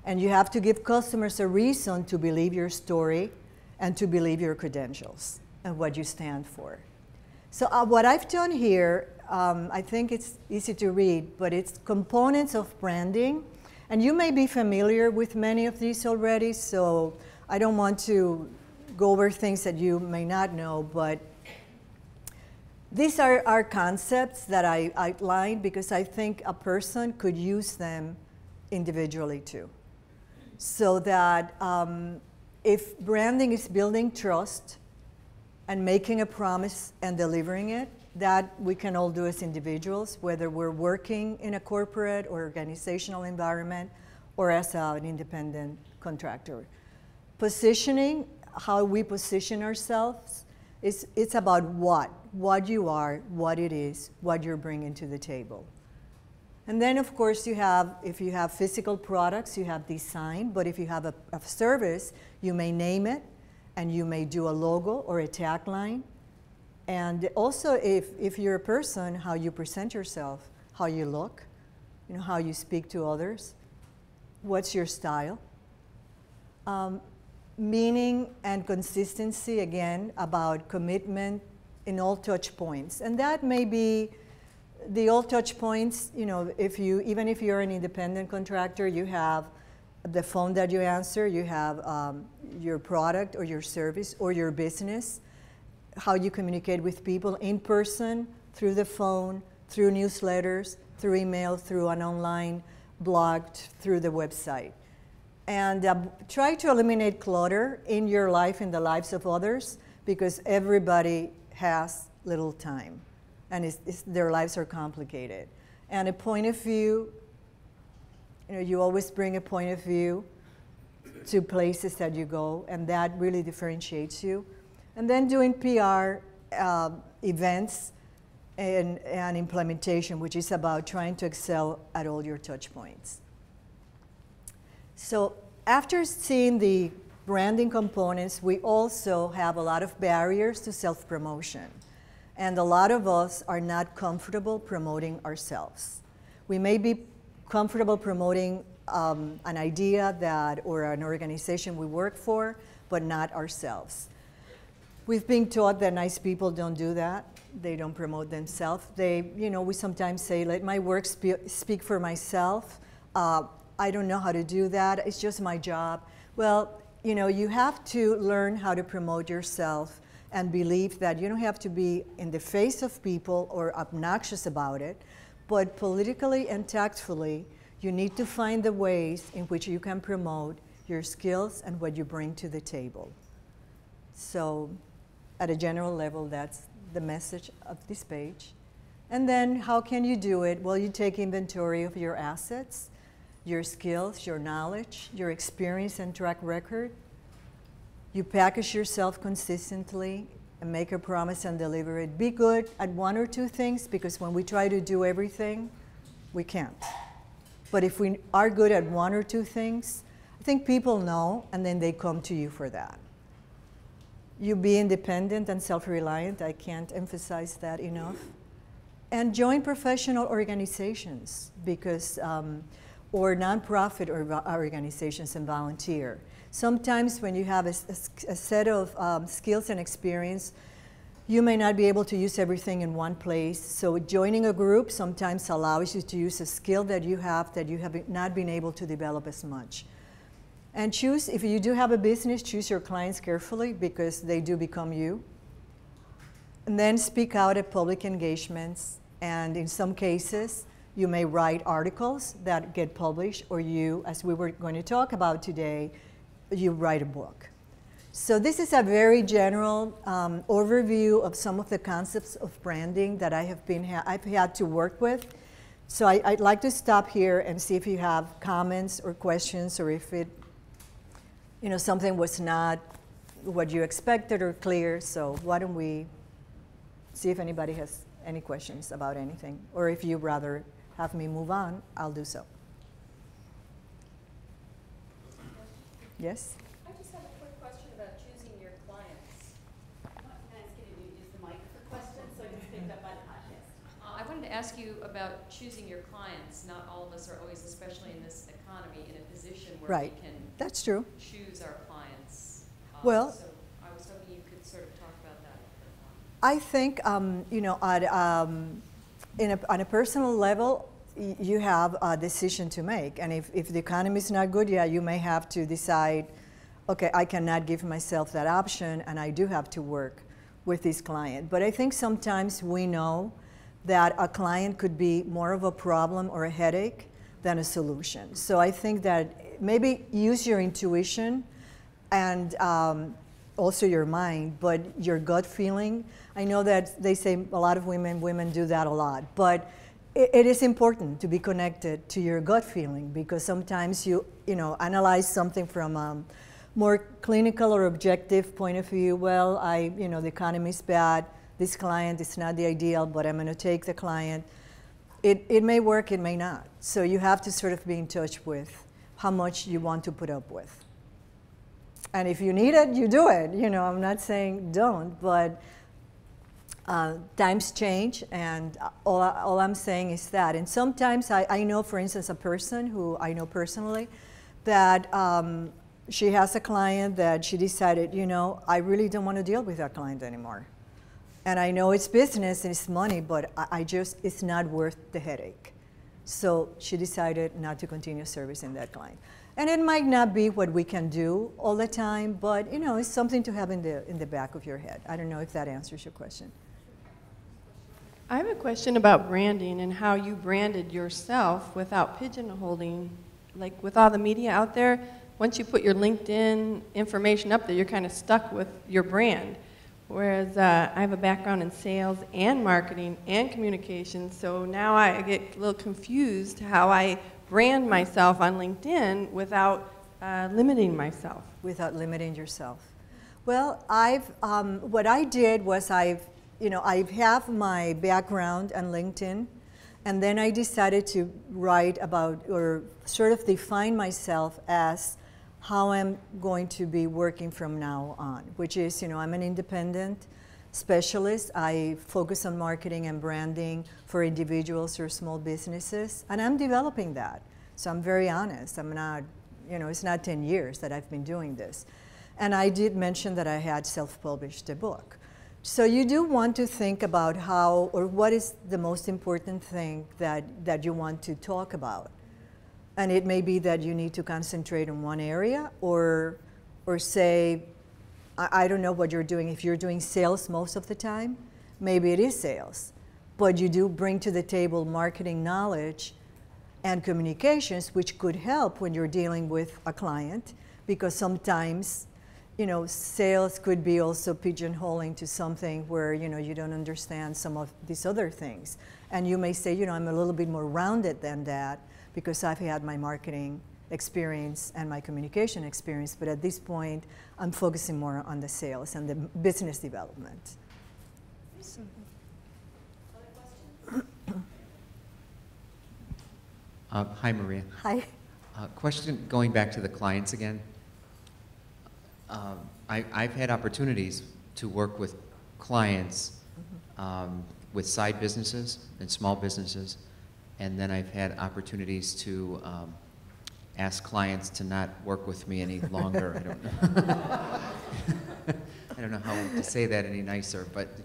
And you have to give customers a reason to believe your story and to believe your credentials and what you stand for. So what I've done here, I think it's easy to read, but it's components of branding. And you may be familiar with many of these already, so I don't want to go over things that you may not know, but these are concepts that I outlined because I think a person could use them individually too. So that if branding is building trust and making a promise and delivering it, that we can all do as individuals, whether we're working in a corporate or organizational environment or as an independent contractor. Positioning, how we position ourselves, it's about what you are, what it is, what you're bringing to the table. And then, of course, you have, if you have physical products, you have design, but if you have a service, you may name it, and you may do a logo or a tagline. And also, if you're a person, how you present yourself, how you look, you know, how you speak to others, what's your style. Meaning and consistency, again, about commitment in all touch points. And that may be the all touch points, you know, even if you're an independent contractor, you have the phone that you answer, you have your product or your service or your business, how you communicate with people in person, through the phone, through newsletters, through email, through an online blog, through the website. And try to eliminate clutter in your life, in the lives of others, because everybody has little time, and their lives are complicated. And a point of view, you know, you always bring a point of view to places that you go, and that really differentiates you. And then doing PR events and implementation, which is about trying to excel at all your touch points. So after seeing the branding components, we also have a lot of barriers to self-promotion. And a lot of us are not comfortable promoting ourselves. We may be comfortable promoting an idea or an organization we work for, but not ourselves. We've been taught that nice people don't do that. They don't promote themselves. We sometimes say, let my work speak for myself. I don't know how to do that. It's just my job. Well, you have to learn how to promote yourself and believe that you don't have to be in the face of people or obnoxious about it, but politically and tactfully, you need to find the ways in which you can promote your skills and what you bring to the table. So at a general level, that's the message of this page. And then how can you do it? Well, you take inventory of your assets, your skills, your knowledge, your experience and track record. You package yourself consistently and make a promise and deliver it. Be good at one or two things, because when we try to do everything, we can't. But if we are good at one or two things, I think people know, and then they come to you for that. You be independent and self-reliant. I can't emphasize that enough. And join professional organizations, because or nonprofit organizations and volunteer. Sometimes when you have a set of skills and experience, you may not be able to use everything in one place. So joining a group sometimes allows you to use a skill that you have not been able to develop as much. And choose, if you do have a business, choose your clients carefully, because they do become you. And then speak out at public engagements. And in some cases, you may write articles that get published, or you, as we were going to talk about today, you write a book. So this is a very general overview of some of the concepts of branding that I've had to work with. So I'd like to stop here and see if you have comments or questions, or if something was not what you expected or clear. So why don't we see if anybody has any questions about anything, or if you'd rather have me move on, I'll do so. Yes? I just have a quick question about choosing your clients. Can I ask you to use the mic for questions so I can speak up on the podcast? I I wanted to ask you about choosing your clients. Not all of us are always, especially in this economy, in a position where Right. we can That's true. choose our clients. Well- so I was hoping you could sort of talk about that a bit more. I think, you know, on a personal level, you have a decision to make. And if the economy is not good, yeah, you may have to decide, okay, I cannot give myself that option, and I do have to work with this client. But I think sometimes we know that a client could be more of a problem or a headache than a solution. So I think that maybe use your intuition and also your mind, but your gut feeling. I know that they say a lot of women do that a lot, but it is important to be connected to your gut feeling, because sometimes you analyze something from a more clinical or objective point of view. Well, the economy is bad. This client is not the ideal, but I'm going to take the client. It may work, it may not. So you have to sort of be in touch with how much you want to put up with. And if you need it, you do it. You know, I'm not saying don't, but times change, and all I'm saying is that. And sometimes I know, for instance, a person who I know personally, that she has a client that she decided, I really don't want to deal with that client anymore. And I know it's business and it's money, but it's not worth the headache. So she decided not to continue servicing that client. And it might not be what we can do all the time, but it's something to have in the back of your head. I don't know if that answers your question. I have a question about branding and how you branded yourself without pigeonholing. Like with all the media out there, once you put your LinkedIn information up there, you're kind of stuck with your brand. Whereas I have a background in sales and marketing and communications, so now I get a little confused how I brand myself on LinkedIn without limiting myself. Without limiting yourself. Well, what I did was I have my background on LinkedIn, and then I decided to write about, or sort of define myself as how I'm going to be working from now on, which is, I'm an independent specialist. I focus on marketing and branding for individuals or small businesses, and I'm developing that. So I'm very honest. I'm not, it's not 10 years that I've been doing this. And I did mention that I had self-published a book. So you do want to think about how, or what is the most important thing that you want to talk about. And it may be that you need to concentrate on one area, or say, I don't know what you're doing. If you're doing sales most of the time, maybe it is sales. But you do bring to the table marketing knowledge and communications, which could help when you're dealing with a client, because sometimes, sales could be also pigeonholing to something where, you don't understand some of these other things. And you may say, I'm a little bit more rounded than that, because I've had my marketing experience and my communication experience, but at this point, I'm focusing more on the sales and the business development. Other questions? Hi, Maria. Hi. Question going back to the clients again. I've had opportunities to work with clients with side businesses and small businesses, and then I've had opportunities to ask clients to not work with me any longer. I don't know how to say that any nicer, but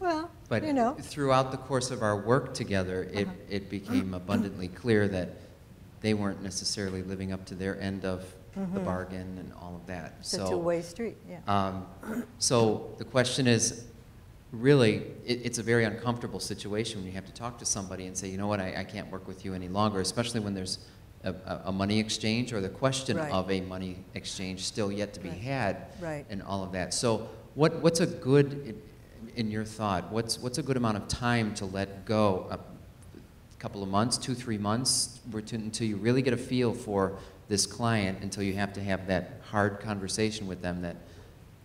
throughout the course of our work together, it became abundantly clear that they weren't necessarily living up to their end of the bargain and all of that. It's a two-way street, yeah. So the question is, really, it's a very uncomfortable situation when you have to talk to somebody and say, you know what, I can't work with you any longer, especially when there's a money exchange or the question of a money exchange still yet to be had, and all of that. So what's a good, in your thought, what's a good amount of time to let go? A couple of months, 2-3 months, until you really get a feel for this client, until you have to have that hard conversation with them that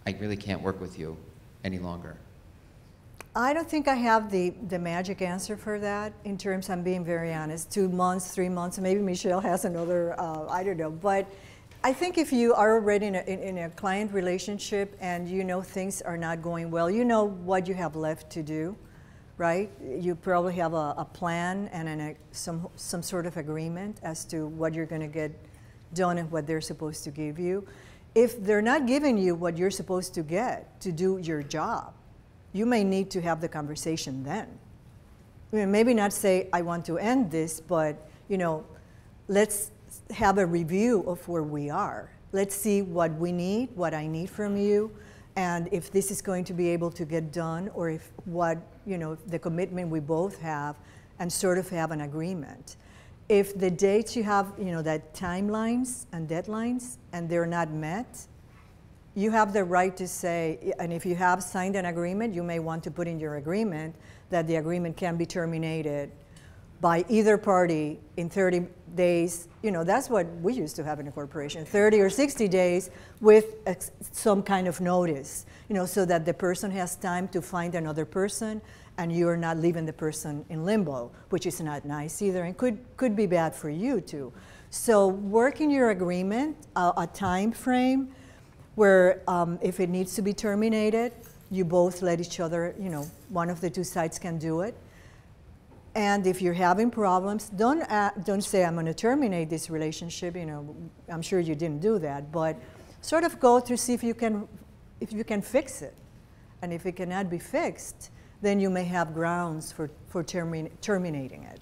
I really can't work with you any longer? I don't think I have the magic answer for that. In terms, I'm being very honest, 2 months, 3 months, maybe Michelle has another, I don't know. But I think if you are already in a client relationship and things are not going well, you know what you have left to do. right? You probably have a plan and some sort of agreement as to what you're going to get done and what they're supposed to give you. If they're not giving you what you're supposed to get to do your job, you may need to have the conversation then. I mean, maybe not say, I want to end this, but, you know, let's have a review of where we are. Let's see what we need, what I need from you, and if this is going to be able to get done, or if what, you know, the commitment we both have, and sort of have an agreement. If the dates you have, you know, that timelines and deadlines, and they're not met, you have the right to say, and if you have signed an agreement, you may want to put in your agreement that the agreement can be terminated by either party in 30 days. You know, that's what we used to have in a corporation, 30 or 60 days with some kind of notice, you know, so that the person has time to find another person and you're not leaving the person in limbo, which is not nice either and could be bad for you too. So work in your agreement, a time frame where if it needs to be terminated, you both let each other, you know, one of the two sides can do it. And if you're having problems, don't say, I'm going to terminate this relationship. You know, I'm sure you didn't do that, but sort of go to see if you can fix it. And if it cannot be fixed, then you may have grounds for terminating it.